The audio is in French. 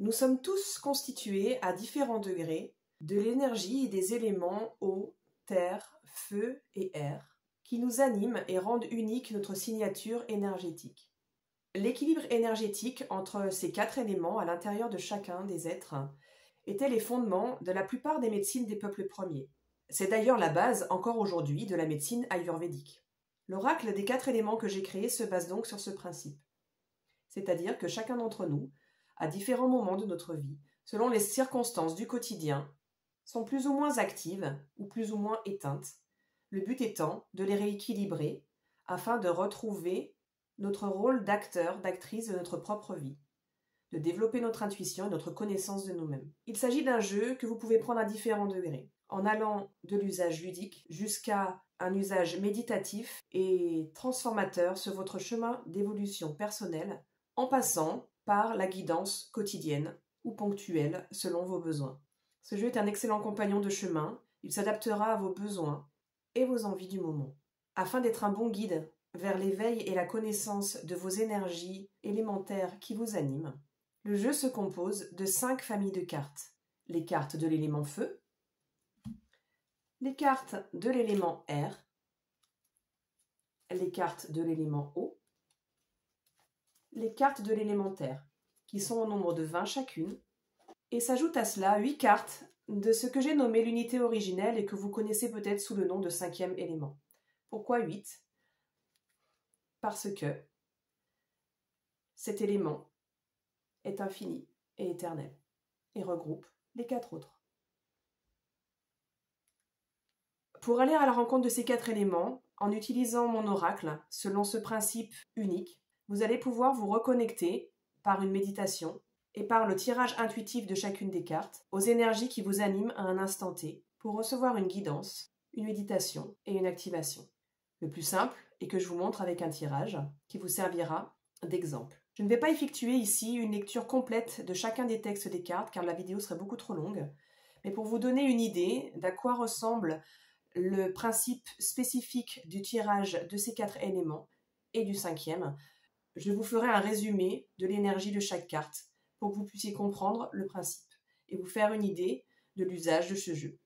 Nous sommes tous constitués à différents degrés de l'énergie et des éléments eau, terre, feu et air qui nous animent et rendent unique notre signature énergétique. L'équilibre énergétique entre ces 4 éléments à l'intérieur de chacun des êtres était les fondements de la plupart des médecines des peuples premiers. C'est d'ailleurs la base, encore aujourd'hui, de la médecine ayurvédique. L'oracle des 4 éléments que j'ai créé se base donc sur ce principe. C'est-à-dire que chacun d'entre nous, à différents moments de notre vie, selon les circonstances du quotidien, sont plus ou moins actives ou plus ou moins éteintes, le but étant de les rééquilibrer afin de retrouver notre rôle d'acteur, d'actrice de notre propre vie, de développer notre intuition et notre connaissance de nous-mêmes. Il s'agit d'un jeu que vous pouvez prendre à différents degrés, en allant de l'usage ludique jusqu'à un usage méditatif et transformateur sur votre chemin d'évolution personnelle, en passant par la guidance quotidienne ou ponctuelle selon vos besoins. Ce jeu est un excellent compagnon de chemin, il s'adaptera à vos besoins et vos envies du moment. Afin d'être un bon guide vers l'éveil et la connaissance de vos énergies élémentaires qui vous animent, le jeu se compose de 5 familles de cartes. Les cartes de l'élément feu, les cartes de l'élément air, les cartes de l'élément eau, les cartes de l'élément terre, qui sont au nombre de 20 chacune, et s'ajoute à cela 8 cartes de ce que j'ai nommé l'unité originelle et que vous connaissez peut-être sous le nom de 5e élément. Pourquoi 8 ? Parce que cet élément est infini et éternel et regroupe les 4 autres. Pour aller à la rencontre de ces 4 éléments, en utilisant mon oracle, selon ce principe unique, vous allez pouvoir vous reconnecter par une méditation et par le tirage intuitif de chacune des cartes aux énergies qui vous animent à un instant T pour recevoir une guidance, une méditation et une activation. Le plus simple est que je vous montre avec un tirage qui vous servira d'exemple. Je ne vais pas effectuer ici une lecture complète de chacun des textes des cartes car la vidéo serait beaucoup trop longue, mais pour vous donner une idée d'à quoi ressemble le principe spécifique du tirage de ces 4 éléments et du 5e, je vous ferai un résumé de l'énergie de chaque carte pour que vous puissiez comprendre le principe et vous faire une idée de l'usage de ce jeu.